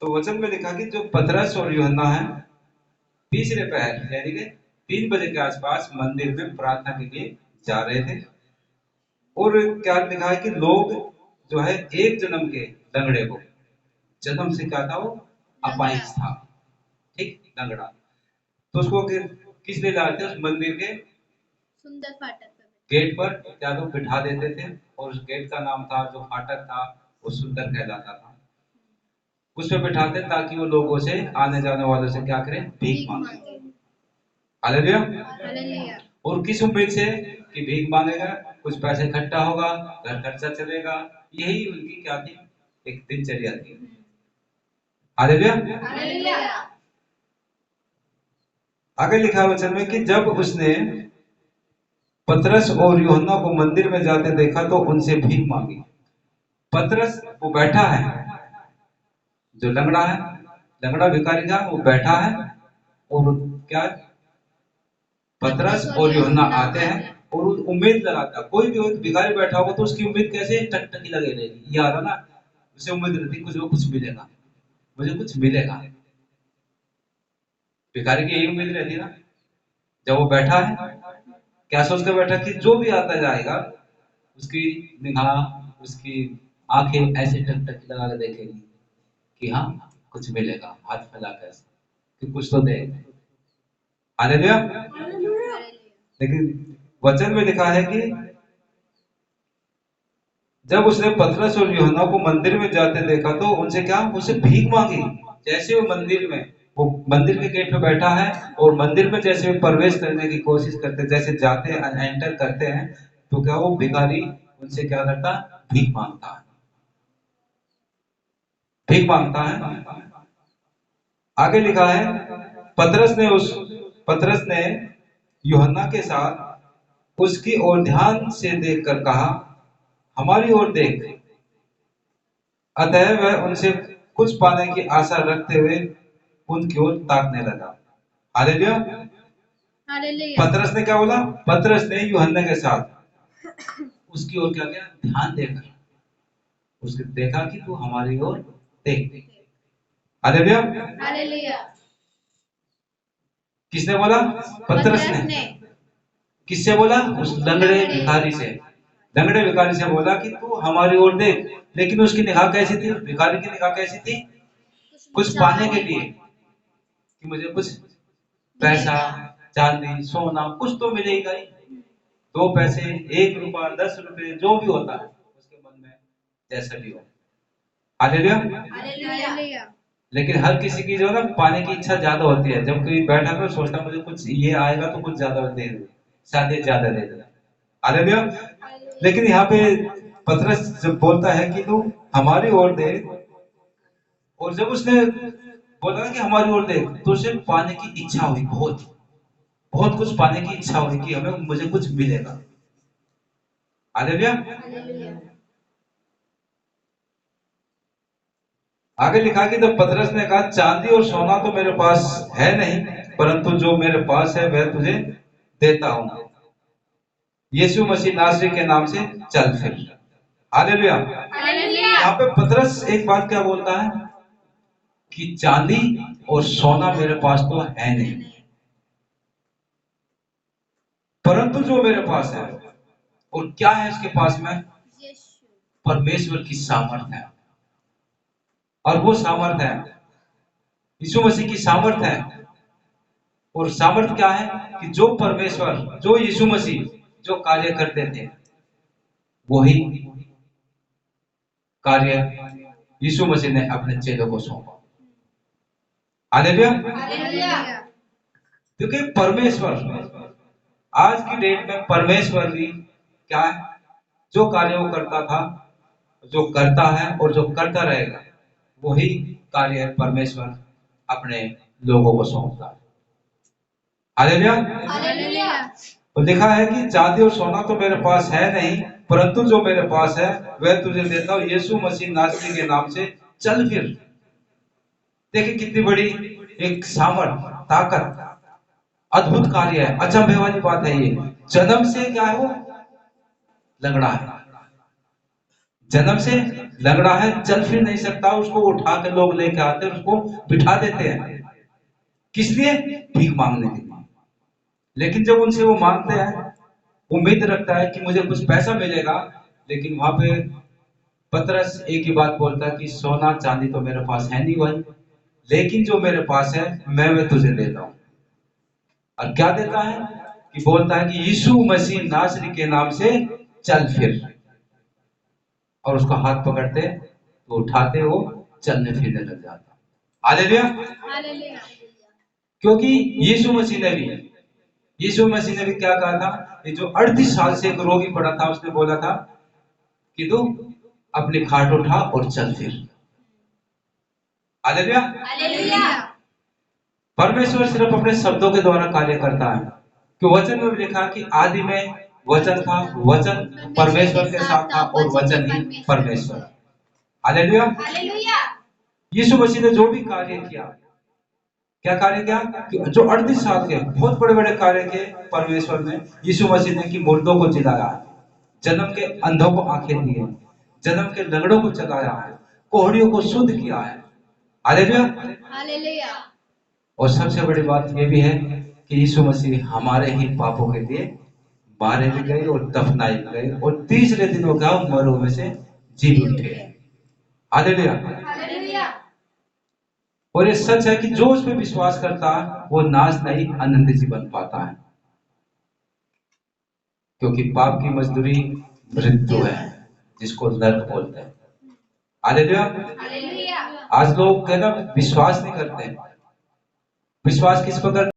तो वचन में लिखा कि जो पतरस और यूहन्ना है तीसरे पहर यानी कि 3 बजे के आसपास मंदिर में प्रार्थना के लिए जा रहे थे। और क्या लिखा है कि लोग जो है एक जन्म के लंगड़े को, जन्म से क्या था वो अपाहिज था, ठीक, लंगड़ा, तो उसको किस लिए लाते उस मंदिर के सुंदर फाटक गेट पर क्या तो बिठा देते थे, और उस गेट का नाम था, जो फाटक था वो सुंदर कहलाता था। उस पे बिठाते ताकि वो लोगों से, आने जाने वालों से क्या करें, भीख मांगे। हालेलुया। और किस उम्मीद से कि भीख मांगेगा, कुछ पैसे इकट्ठा होगा, घर खर्चा चलेगा, यही उनकी क्या थी, एक दिनचर्या थी। हालेलुया। आगे लिखा वचन में कि जब उसने पतरस और यूहन्ना को मंदिर में जाते देखा तो उनसे भीख मांगी। पतरस वो बैठा है, जो लंगड़ा है, लंगड़ा भिखारी था, वो बैठा है, और क्या, पतरस और यूहन्ना आते हैं और उम्मीद लगाता, कोई भी भिखारी बैठा होगा तो उसकी उम्मीद कैसे टकटकी लगे रहेगी, ये आ रहा ना, उसे उम्मीद रहती कुछ कुछ मिलेगा, मुझे कुछ मिलेगा। भिखारी की यही उम्मीद रहती ना, जब वो बैठा है क्या सोच कर बैठा कि जो भी आता जाएगा उसकी निगाह, उसकी आंखें ऐसे टकटकी लगा के देखेगी कि हाँ कुछ मिलेगा, हाथ फैला कर ऐसे कि कुछ तो दे। हालेलुया। लेकिन वचन में लिखा है कि जब उसने पतरस और यूहन्ना को मंदिर में जाते देखा तो उनसे क्या, उनसे भीख मांगी। जैसे वो मंदिर में, वो मंदिर के गेट पे बैठा है, और मंदिर में जैसे वो प्रवेश करने की कोशिश करते, जैसे जाते हैं, एंटर करते हैं, तो क्या वो भिखारी उनसे क्या करता, भीख मांगता है, भीख मांगता है। आगे लिखा है पतरस ने यूहन्ना के साथ उसकी ओर ध्यान से देखकर कहा, हमारी ओर देख। अतः वह उनसे कुछ पाने की आशा रखते हुए उनकी ओर ताकने लगा। हालेलुया। पतरस ने क्या बोला, पतरस ने यूहन्ना के साथ उसकी ओर क्या किया, ध्यान देकर उसके देखा कि तू हमारी ओर देख। हालेलुया। किसने बोला, पतरस ने। किससे बोला, उस लंगड़े भिखारी से, लंगड़े भिखारी से बोला कि तू हमारी ओर देख। लेकिन उसकी निगाह कैसी थी, भिखारी की निगाह कैसी थी, कुछ पाने के लिए, कि मुझे कुछ पैसा, चांदी, सोना कुछ तो मिलेगा ही, 2 पैसे, 1 रुपया, 10 रुपए, जो भी होता है उसके मन में जैसा भी हो। हालेलुया। लेकिन हर किसी की जो है ना पाने की इच्छा ज्यादा होती है, जब कोई बैठा कर सोचता मुझे कुछ ये आएगा तो कुछ ज्यादा दे दे, शायद ये ज्यादा दे दे। हालेलुया। लेकिन यहाँ पे पतरस जब बोलता है कि तू हमारी ओर दे, और जब उसने बोला कि हमारी ओर देख, तो उसे पाने की इच्छा हुई, बहुत बहुत कुछ पाने की इच्छा हुई कि हमें, मुझे कुछ मिलेगा। हालेलुया। आगे लिखा कि जब पतरस ने कहा, चांदी और सोना तो मेरे पास है नहीं, परंतु जो मेरे पास है वह तुझे देता हूं, यीशु मसीह नासरी के नाम से चल फिर। हालेलुया। यहाँ पे पतरस एक बात क्या बोलता है कि चांदी और सोना मेरे पास तो है नहीं, परंतु जो मेरे पास है, और क्या है इसके पास में, परमेश्वर की सामर्थ है। और वो सामर्थ है यीशु मसीह की सामर्थ है। और सामर्थ क्या है कि जो परमेश्वर, जो यीशु मसीह जो कार्य करते थे, वही कार्य यीशु मसीह ने अपने चेलों को सौंपा। हालेलुया। क्योंकि परमेश्वर, आज की डेट में परमेश्वर भी क्या है, जो कार्य वो करता था, जो करता है और जो करता रहेगा, वही कार्य परमेश्वर अपने लोगों को सौंपता है। हालेलुया। तो लिखा है कि चांदी और सोना तो मेरे पास है नहीं, परंतु जो मेरे पास है वह तुझे देता हूं, यीशु मसीह नासरी के नाम से चल फिर। देखिए कितनी बड़ी एक सामर्थ, ताकत, अद्भुत कार्य है, अचंभे वाली बात है ये। जन्म से क्या है वो, लंगड़ा है, जन्म से लंगड़ा है, चल फिर नहीं सकता, उसको उठा के लोग लेके आते हैं, उसको बिठा देते हैं। किस लिए? भीख मांगने के लिए। लेकिन जब उनसे वो मांगते हैं, उम्मीद रखता है कि मुझे कुछ पैसा मिलेगा, लेकिन वहां पे पतरस एक ही बात बोलता है कि सोना चांदी तो मेरे पास है नहीं भाई, लेकिन जो मेरे पास है मैं वे तुझे देता हूं। और क्या देता है? कि बोलता है कि यीशु मसीह नासरी के नाम से चल फिर। और उसका हाथ पकड़ते तो उठाते, वो चलने फिरने लग जाता। हालेलुया। हालेलुया। क्योंकि यीशु मसीह ने भी क्या कहा था? ये जो 38 साल से एक रोगी पड़ा था, उसने बोला था कि तू अपनी खाट उठा और चल फिर। हालेलुया। हालेलुया। परमेश्वर सिर्फ अपने शब्दों के द्वारा कार्य करता है। कि वचन में भी लिखा कि आदि में वचन था, वचन परमेश्वर के साथ था और वचन ही परमेश्वर। हालेलुया। हालेलुया। यीशु मसीह ने जो भी कार्य किया, क्या कार्य किया? कि जो 38 साल के बहुत बड़े बड़े कार्य किए परमेश्वर ने, यीशु मसीह ने, कि मुर्दों को जिलाया, जन्म के अंधों को आंखें दी है, जन्म के लंगड़ों को चलाया है, कोहड़ियों को शुद्ध किया है। हालेलुया। हालेलुया। और सबसे बड़ी बात यह भी है कि यीशु मसीह हमारे ही पापों के लिए मारे भी गए और दफनाए गए, और तीसरे दिनों का मरों में से जी उठे। हालेलुया। हालेलुया। और ये सच है कि जो उस पर विश्वास करता है वो नाश नहीं, अनंत जीवन पाता है। क्योंकि पाप की मजदूरी मृत्यु है, जिसको नरक बोलते हैं। हालेलुया। हालेलुया। आज लोग कहना विश्वास नहीं करते। विश्वास किस पर करते?